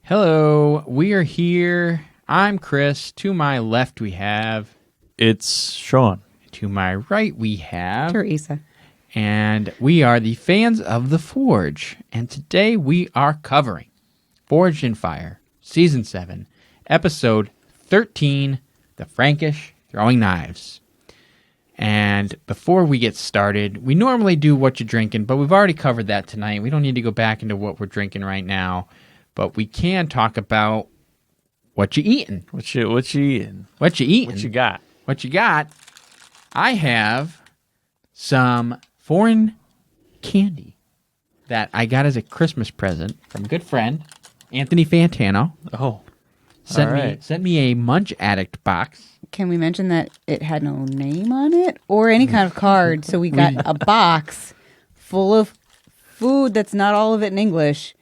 Hello, we are here. I'm Chris. To my left we have... It's Sean. To my right we have... Teresa. And we are the fans of The Forge. And today we are covering Forged in Fire, Season 7, Episode 13, The Frankish Throwing Knives. And before we get started, we normally do What You Drinking, but we've already covered that tonight. We don't need to go back into what we're drinking right now. But we can talk about what you eating. What you eating? What you eating? What you got? What you got? I have some foreign candy that I got as a Christmas present from a good friend, Anthony Fantano. Oh, Sent me a Munch Addict box. Can we mention that it had no name on it or any kind of card? So we got a box full of food that's not all of it in English.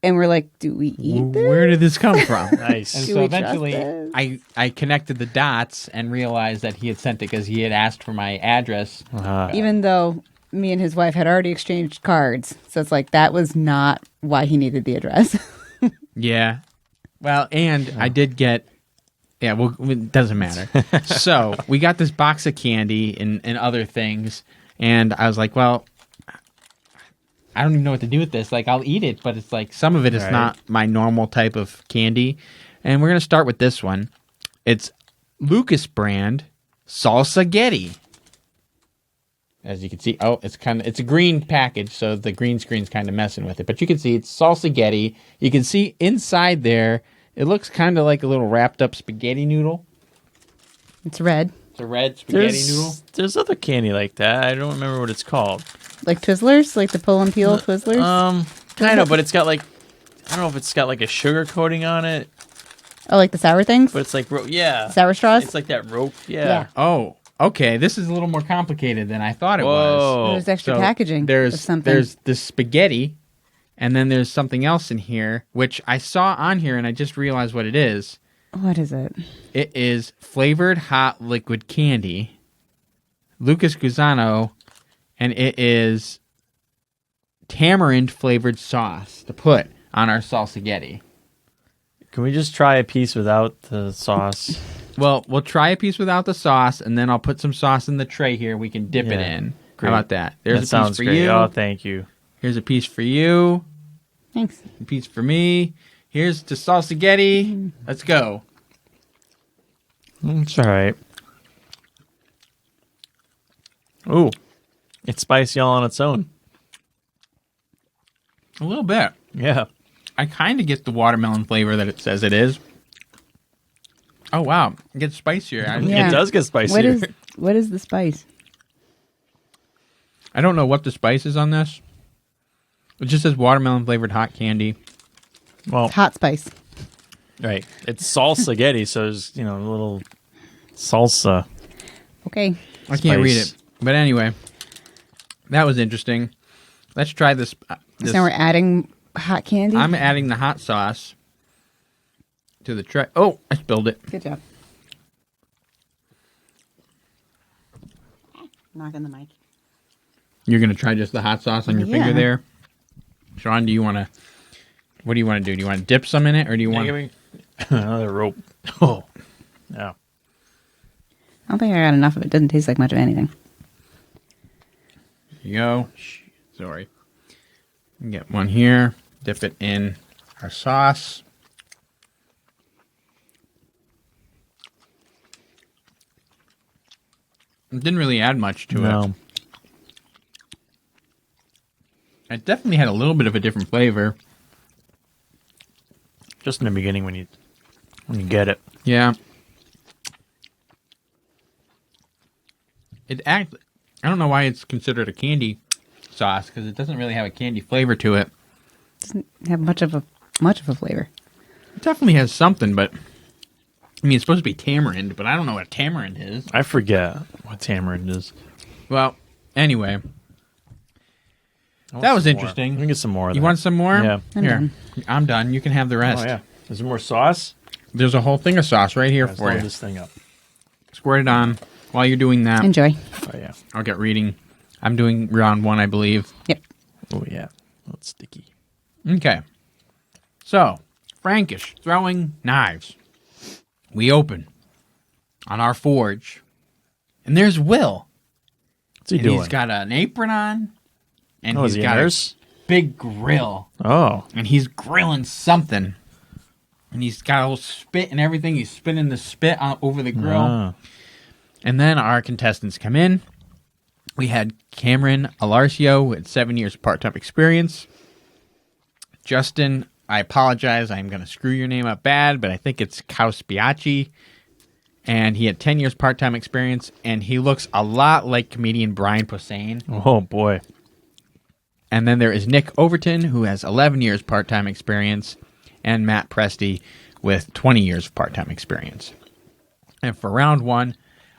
And we're like, do we eat this? Where did this come from? Nice. And Do so we eventually trust this? I connected the dots and realized that he had sent it because he had asked for my address. Even though me and his wife had already exchanged cards. So it's like, that was not why he needed the address. Yeah. Well, and I did get... Yeah, well, it doesn't matter. So we got this box of candy and other things. And I was like, well... I don't even know what to do with this. Like, I'll eat it, but it's like some of it is not my normal type of candy. And we're going to start with this one. It's Lucas brand Salsa Getty. As you can see, it's a green package, so the green screen's kind of messing with it. But you can see it's Salsa Getty. You can see inside there, it looks kind of like a little wrapped up spaghetti noodle. It's red. It's a red spaghetti noodle. There's other candy like that. I don't remember what it's called. Like Twizzlers? Like the pull and peel Twizzlers? Kind of, but it's got like, I don't know if it's got like a sugar coating on it, Oh, like the sour things? but it's like, yeah. Sour straws? It's like that rope. Yeah. Yeah. Oh, okay. This is a little more complicated than I thought it was. Whoa. There's extra So packaging There's of something. There's the spaghetti, and then there's something else in here, which I saw on here, and I just realized what it is. What is it? It is flavored hot liquid candy, Lucas Guzano, and it is tamarind flavored sauce to put on our salsagetti. Can we just try a piece without the sauce? Well, we'll try a piece without the sauce, and then I'll put some sauce in the tray here. We can dip it Yeah, in. great. How about that? There's That a sounds piece for great. you. Oh, thank you. Here's a piece for you. Thanks. A piece for me. Here's to salsagetti. Let's go. It's all right. Ooh, it's spicy all on its own. A little bit. Yeah. I kind of get the watermelon flavor that it says it is. Oh, wow. It gets spicier. Yeah. It does get spicier. What is the spice? I don't know what the spice is on this. It just says watermelon flavored hot candy. Well, Hot spice. right. It's salsa-getti, so there's, a little salsa. Okay. I can't read Spice. it. But anyway, that was interesting. Let's try this. So now we're adding hot candy? I'm adding the hot sauce to the tray. Oh, I spilled it. Good job. Knocking the mic. You're going to try just the hot sauce on your finger Yeah. there? Sean, what do you want to do? Do you want to dip some in it, or do you want Give me another rope. Oh, yeah. I don't think I got enough of it. Doesn't taste like much of anything. Here you go. Sorry. Get one here. Dip it in our sauce. It didn't really add much to it. No. It definitely had a little bit of a different flavor. Just in the beginning when you get it. Yeah. I don't know why it's considered a candy sauce, because it doesn't really have a candy flavor to it. Doesn't have much of a flavor. It definitely has something, but I mean, it's supposed to be tamarind, but I don't know what tamarind is. I forget what tamarind is. Well, anyway, that was interesting. Let me get some more of you that. want some more? Yeah. I'm Here, done. I'm done. You can have the rest. Oh, yeah. Is there more sauce? There's a whole thing of sauce right here Let's for load you. this thing up. Squirt it on. While you're doing that, Enjoy. Oh, yeah. I'll get reading. I'm doing round 1, I believe. Yep. Oh, yeah. That's sticky. Okay. So, Frankish Throwing Knives. We open on our forge, and there's Will. What's he doing? He's got an apron on, and is he's he a got nurse? a big grill, Oh. and he's grilling something. And he's got a little spit and everything. He's spinning the spit over the grill. Ah. And then our contestants come in. We had Cameron Alarcio with 7 years of part-time experience. Justin, I apologize. I'm going to screw your name up bad, but I think it's Kauspiachi. And he had 10 years part-time experience, and he looks a lot like comedian Brian Posehn. Oh, boy. And then there is Nick Overton, who has 11 years part-time experience, and Matt Presti with 20 years of part-time experience. And for round one,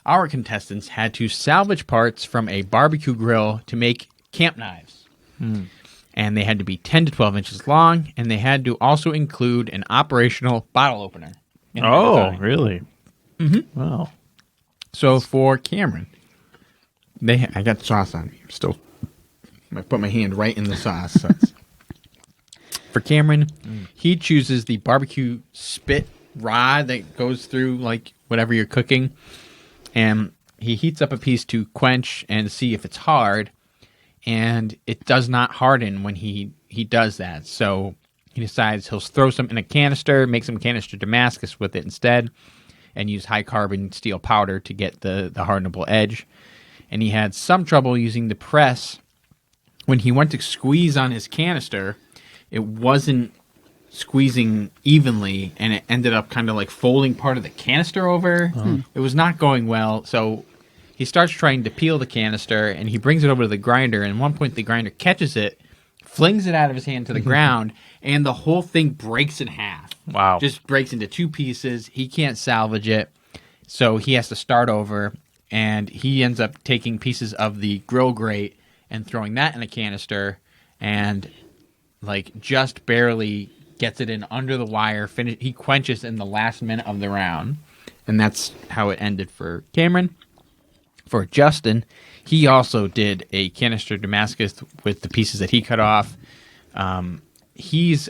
our contestants had to salvage parts from a barbecue grill to make camp knives. And they had to be 10 to 12 inches long, and they had to also include an operational bottle opener. in their Oh, design. really? Mm-hmm. Wow. So for Cameron, I got sauce on me. I put my hand right in the sauce. So for Cameron, he chooses the barbecue spit rod that goes through like whatever you're cooking, and he heats up a piece to quench and see if it's hard, and it does not harden when he does that. So he decides he'll throw some in a canister, make some canister Damascus with it instead, and use high carbon steel powder to get the hardenable edge. And he had some trouble using the press. When he went to squeeze on his canister, it wasn't squeezing evenly, and it ended up kind of like folding part of the canister over. It was not going well, so he starts trying to peel the canister, and he brings it over to the grinder, and at one point the grinder catches it, flings it out of his hand to the ground, and the whole thing breaks in half. Wow. Just breaks into two pieces. He can't salvage it, so he has to start over, and he ends up taking pieces of the grill grate and throwing that in a canister, and like just barely gets it in under the wire. He quenches in the last minute of the round, and that's how it ended for Cameron. For Justin, he also did a canister Damascus with the pieces that he cut off. He's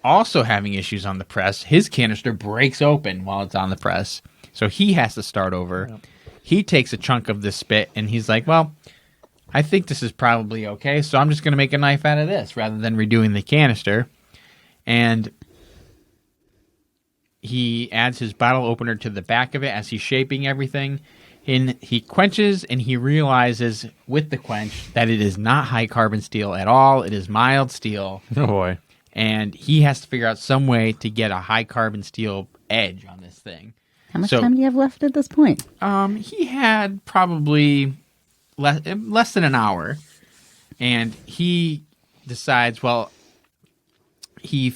also having issues on the press. His canister breaks open while it's on the press, so he has to start over. Yep. He takes a chunk of the spit, and he's like, well, I think this is probably okay, so I'm just going to make a knife out of this rather than redoing the canister. And he adds his bottle opener to the back of it as he's shaping everything. And he quenches, and he realizes with the quench that it is not high carbon steel at all. It is mild steel. Oh, boy. And he has to figure out some way to get a high carbon steel edge on this thing. How much time do you have left at this point? He had probably less than an hour, and he decides, well, he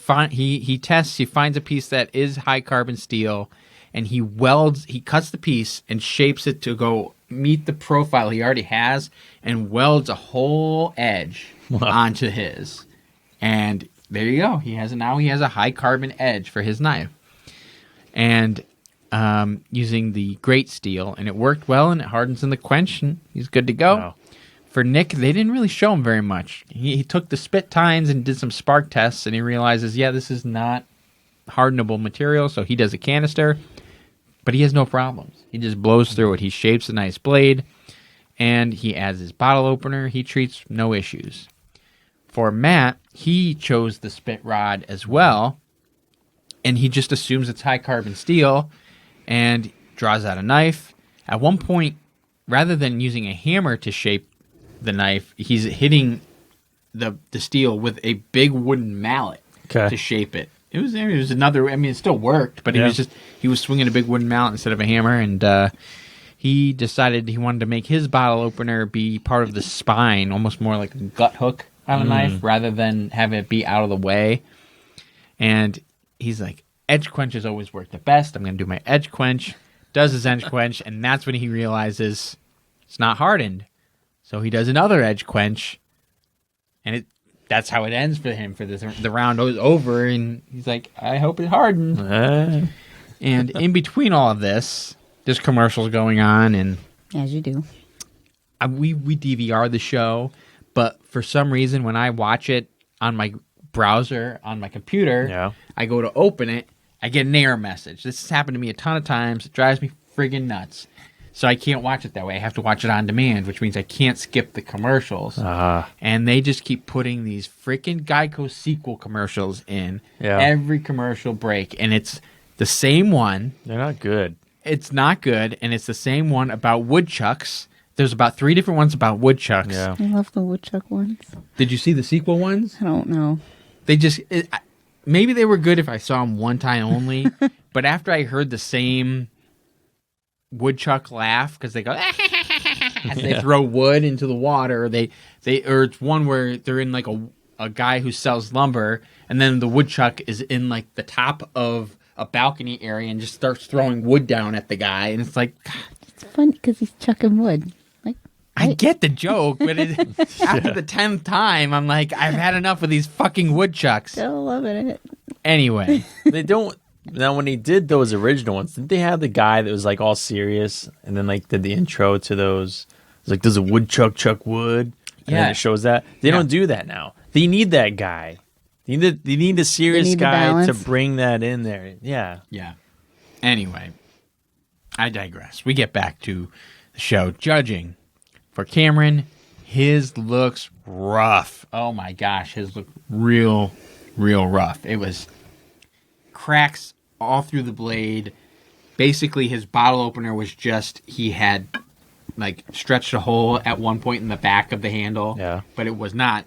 tests, he finds a piece that is high carbon steel, and he cuts the piece and shapes it to go meet the profile he already has, and welds a whole edge onto his. And there you go. He has a high carbon edge for his knife. And using the grate steel, and it worked well, and it hardens in the quench, and he's good to go. Wow. For Nick, they didn't really show him very much. He took the spit tines and did some spark tests, and he realizes, this is not hardenable material, so he does a canister, but he has no problems. He just blows through it. He shapes a nice blade, and he adds his bottle opener. He treats no issues. For Matt, he chose the spit rod as well, and he just assumes it's high carbon steel, and draws out a knife. At one point, rather than using a hammer to shape the knife, he's hitting the steel with a big wooden mallet to shape it. It was another. I mean, it still worked, but he was swinging a big wooden mallet instead of a hammer, and he decided he wanted to make his bottle opener be part of the spine, almost more like a gut hook on a knife, rather than have it be out of the way. And he's like, edge quenches always work the best. I'm going to do my edge quench. Does his edge quench, and that's when he realizes it's not hardened. So he does another edge quench, and that's how it ends for him. For the round is over, and he's like, I hope it hardened. And in between all of this, there's commercials going on, and as you do, we DVR the show, but for some reason, when I watch it on my browser on my computer. Yeah. I go to open it. I get an error message. This has happened to me a ton of times. It drives me friggin' nuts. So I can't watch it that way. I have to watch it on demand, which means I can't skip the commercials. And they just keep putting these freaking Geico sequel commercials in every commercial break. And it's the same one. They're not good. It's not good. And it's the same one about woodchucks. There's about 3 different ones about woodchucks. Yeah. I love the woodchuck ones. Did you see the sequel ones? I don't know. They just... maybe they were good if I saw them one time only. But after I heard the same... woodchuck laugh because they go as they throw wood into the water. Or it's one where they're in like a guy who sells lumber, and then the woodchuck is in like the top of a balcony area and just starts throwing wood down at the guy, and it's like, it's fun because he's chucking wood. Like I get the joke, but after the 10th time, I'm like, I've had enough of these fucking woodchucks. Still loving it. Anyway, They don't. Now, when he did those original ones, didn't they have the guy that was like all serious and then like did the intro to those? It's like, does a woodchuck chuck wood? And then it shows that. They don't do that now. They need that guy. They need a serious guy to bring that in there. Yeah. Yeah. Anyway, I digress. We get back to the show. Judging for Cameron, his looks rough. Oh my gosh, his look real rough. It was cracks all through the blade. Basically, his bottle opener was just, he had like stretched a hole at one point in the back of the handle. Yeah. But it was not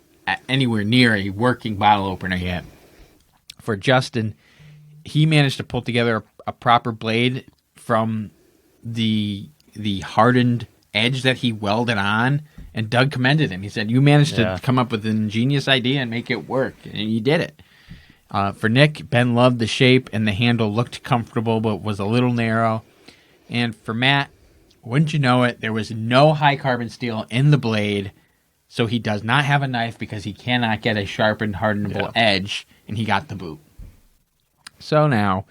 anywhere near a working bottle opener yet. For Justin, he managed to pull together a proper blade from the hardened edge that he welded on, and Doug commended him. He said, you managed to come up with an ingenious idea and make it work, and you did it. For Nick, Ben loved the shape, and the handle looked comfortable but was a little narrow. And for Matt, wouldn't you know it, there was no high carbon steel in the blade, so he does not have a knife because he cannot get a sharpened, hardenable edge, and he got the boot. So now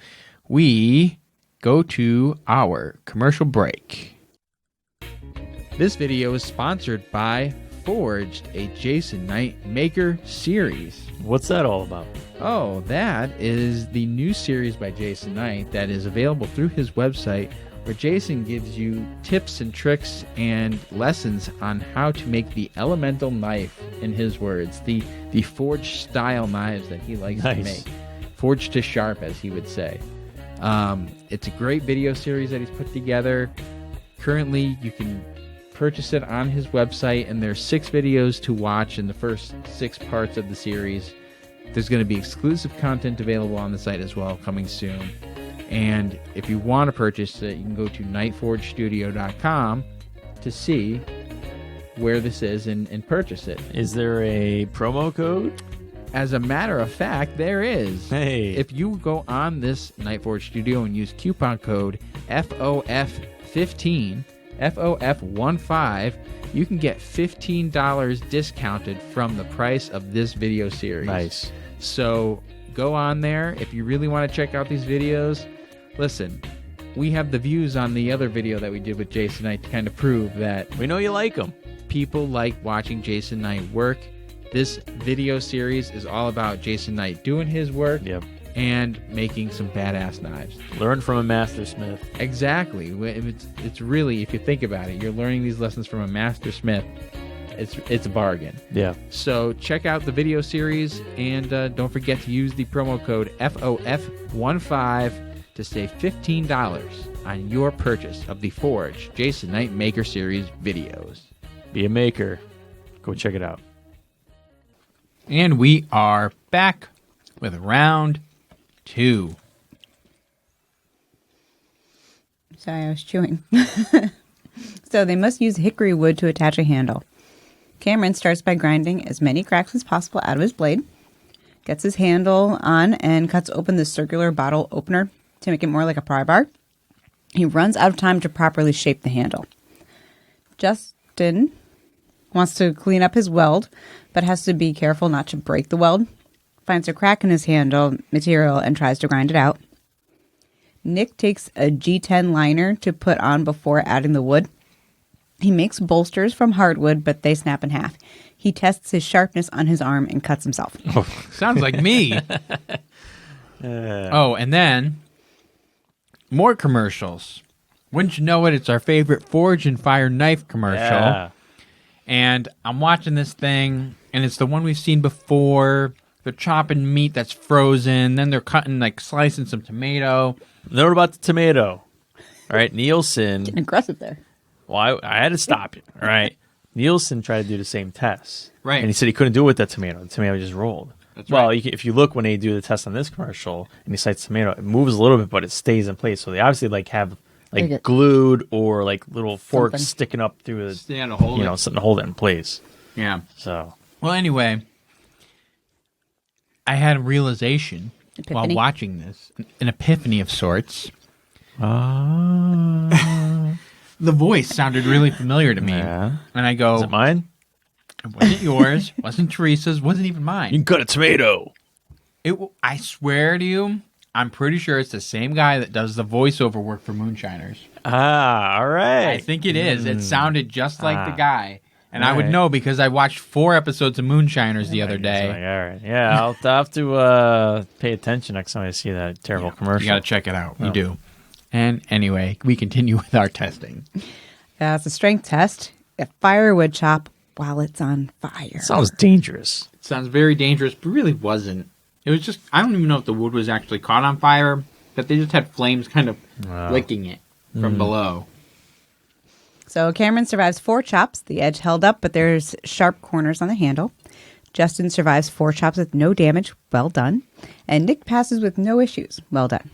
we go to our commercial break. This video is sponsored by Forged, a Jason Knight Maker series. What's that all about? Oh, that is the new series by Jason Knight that is available through his website, where Jason gives you tips and tricks and lessons on how to make the elemental knife, in his words, the forged style knives that he likes to make. Forged to sharp, as he would say. It's a great video series that he's put together. Currently, you can purchase it on his website, and there's 6 videos to watch in the first 6 parts of the series. There's going to be exclusive content available on the site as well, coming soon. And if you want to purchase it, you can go to knifeforgestudio.com to see where this is and purchase it. Is there a promo code? As a matter of fact, there is. Hey. If you go on this Knifeforge Studio and use coupon code FOF15, FOF15, you can get $15 discounted from the price of this video series. Nice. So go on there. If you really want to check out these videos, listen, we have the views on the other video that we did with Jason Knight to kind of prove that We know you like them. people like watching Jason Knight work. This video series is all about Jason Knight doing his work and making some badass knives. Learn from a master smith. Exactly. It's really, if you think about it, you're learning these lessons from a master smith. It's a bargain. Yeah. So check out the video series, and don't forget to use the promo code FOF15 to save $15 on your purchase of the Forge Jason Knight Maker Series videos. Be a maker. Go check it out. And we are back with round 2. Sorry, I was chewing. So they must use hickory wood to attach a handle. Cameron starts by grinding as many cracks as possible out of his blade, gets his handle on and cuts open the circular bottle opener to make it more like a pry bar. He runs out of time to properly shape the handle. Justin wants to clean up his weld, but has to be careful not to break the weld. Finds a crack in his handle material and tries to grind it out. Nick takes a G10 liner to put on before adding the wood. He makes bolsters from hardwood, but they snap in half. He tests his sharpness on his arm and cuts himself. Sounds like me. Oh, and then more commercials. Wouldn't you know it? It's our favorite Forge and Fire knife commercial. Yeah. And I'm watching this thing, and it's the one we've seen before. They're chopping meat that's frozen. Then they're cutting, like, slicing some tomato. Note about the tomato. All right, Nielsen. Getting aggressive there. Well, I had to stop you. All right. Nielsen tried to do the same test. Right. And he said he couldn't do it with that tomato. The tomato just rolled. That's well, right. if you look when they do the test on this commercial and he cites tomato, it moves a little bit, but it stays in place. So they obviously like have like glued or like little forks Something. sticking up through the, Stand to hold it. something to hold it in place. Yeah. So Well, anyway, I had a realization while Epiphany? watching this, an epiphany of sorts. The voice sounded really familiar to me. Yeah. And I go, is it mine? it wasn't yours, wasn't Teresa's, wasn't even mine. You can cut a tomato. I swear to you, I'm pretty sure it's the same guy that does the voiceover work for Moonshiners. Ah, all right. I think it is. It sounded just like the guy. And I would Alright. know because I watched 4 episodes of Moonshiners the other It's day. like, all right. Yeah, I'll have to pay attention next time I see that terrible commercial. You got to check it out. You do. And anyway, we continue with our testing. It's a strength test. A firewood chop while it's on fire. Sounds dangerous. It sounds very dangerous, but really wasn't. It was just, I don't even know if the wood was actually caught on fire, but they just had flames kind of licking it from below. So Cameron survives 4 chops, the edge held up, but there's sharp corners on the handle. Justin survives 4 chops with no damage, well done. And Nick passes with no issues, well done.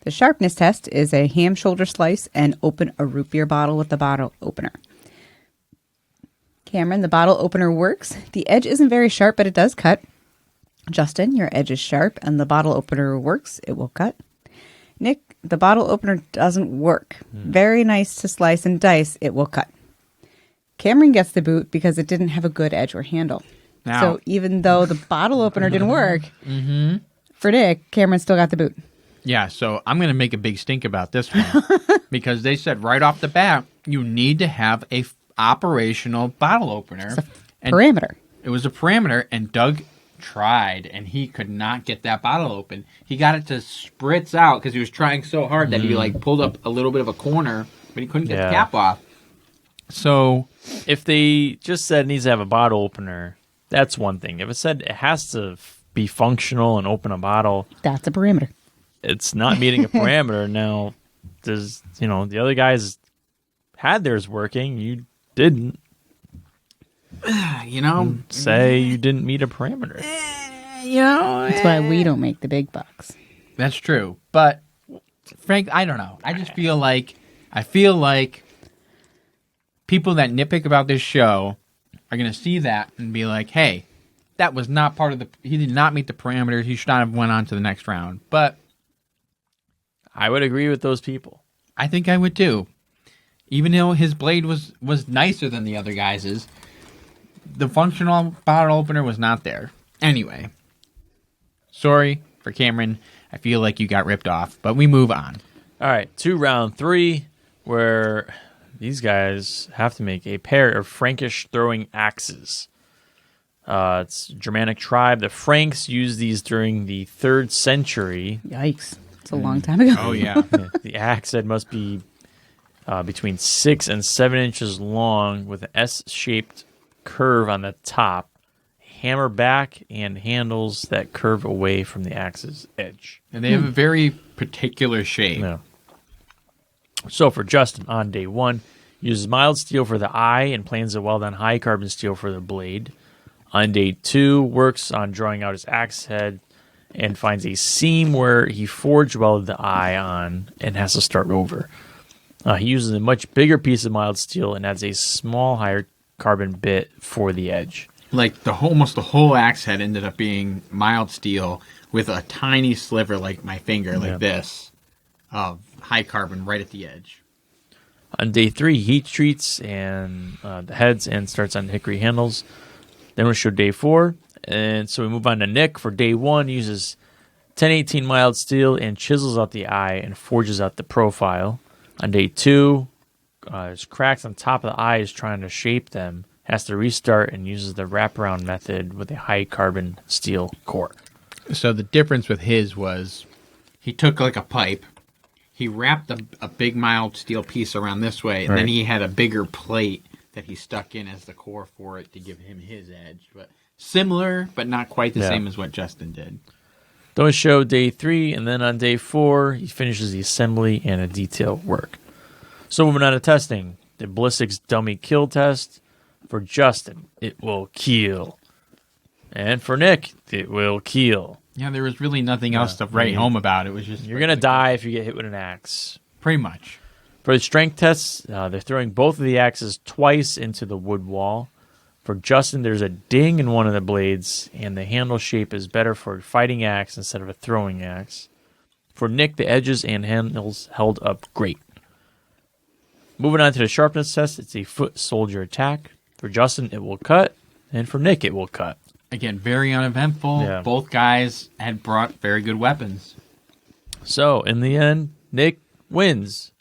The sharpness test is a ham shoulder slice and open a root beer bottle with the bottle opener. Cameron, the bottle opener works. The edge isn't very sharp, but it does cut. Justin, your edge is sharp and the bottle opener works. It will cut. Nick, the bottle opener doesn't work. Very nice to slice and dice. It will cut. Cameron gets the boot because it didn't have a good edge or handle. Now- So even though the bottle opener didn't work, for Nick, Cameron still got the boot. Yeah, so I'm going to make a big stink about this one because they said right off the bat, you need to have a operational bottle opener. And Parameter. it was a parameter, and Doug tried, and he could not get that bottle open. He got it to spritz out because he was trying so hard that he like pulled up a little bit of a corner, but he couldn't get the cap off. So If they just said it needs to have a bottle opener, that's one thing. If it said it has to be functional and open a bottle, That's a parameter. it's not meeting a parameter. Now, does the other guys had theirs working? You didn't. Say you didn't meet a parameter. That's why we don't make the big bucks. that's true. But Frank, I don't know. I just feel like people that nitpick about this show are going to see that and be like, hey, that was not part of he did not meet the parameters. He should not have went on to the next round. But I would agree with those people. I think I would too. Even though his blade was nicer than the other guys's, the functional bottle opener was not there. Anyway, sorry for Cameron. I feel like you got ripped off, but we move on. All right, to round 3, where these guys have to make a pair of Frankish throwing axes. It's a Germanic tribe. The Franks used these during the 3rd century. Yikes. It's a long time ago. Oh, yeah. The axe head must be between 6 and 7 inches long with an S-shaped curve on the top, hammer back, and handles that curve away from the axe's edge. And they have a very particular shape. Yeah. So for Justin, on day 1, uses mild steel for the eye and plans to weld on high carbon steel for the blade. On day 2, works on drawing out his axe head and finds a seam where he forge welded the eye on and has to start over. He uses a much bigger piece of mild steel and adds a small higher carbon bit for the edge. Like almost the whole axe head ended up being mild steel with a tiny sliver like my finger, like this, of high carbon right at the edge. On day 3, he heat treats and the heads and starts on hickory handles. Then we'll show day 4. And so we move on to Nick. For day 1, uses 1018 mild steel and chisels out the eye and forges out the profile. On day 2, there's cracks on top of the eyes trying to shape them has to restart and uses the wraparound method with a high carbon steel core. So the difference with his was he took like a pipe, he wrapped a big mild steel piece around this way, and then he had a bigger plate that he stuck in as the core for it to give him his edge. But similar, but not quite the same as what Justin did. Those show day 3, and then on day 4, he finishes the assembly and the detail work. So moving on to testing. The ballistics dummy kill test. For Justin, it will kill. And for Nick, it will kill. Yeah, there was really nothing else to write home about. It was just... You're going to die if you get hit with an axe. Pretty much. For the strength tests, they're throwing both of the axes twice into the wood wall. For Justin, there's a ding in one of the blades, and the handle shape is better for a fighting axe instead of a throwing axe. For Nick, the edges and handles held up great. Moving on to the sharpness test, it's a foot soldier attack. For Justin, it will cut, and for Nick, it will cut. Again, very uneventful. Yeah. Both guys had brought very good weapons. So, in the end, Nick wins.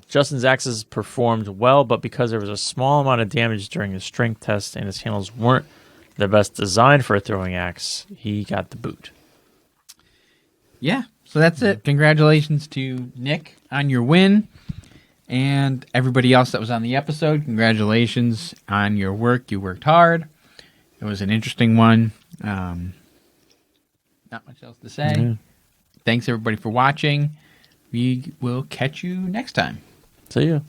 Justin's axes performed well, but because there was a small amount of damage during his strength test and his handles weren't the best designed for a throwing axe, he got the boot. Yeah, so that's it. Congratulations to Nick on your win. And everybody else that was on the episode, congratulations on your work. You worked hard. It was an interesting one. Not much else to say. Mm-hmm. Thanks, everybody, for watching. We will catch you next time. See ya.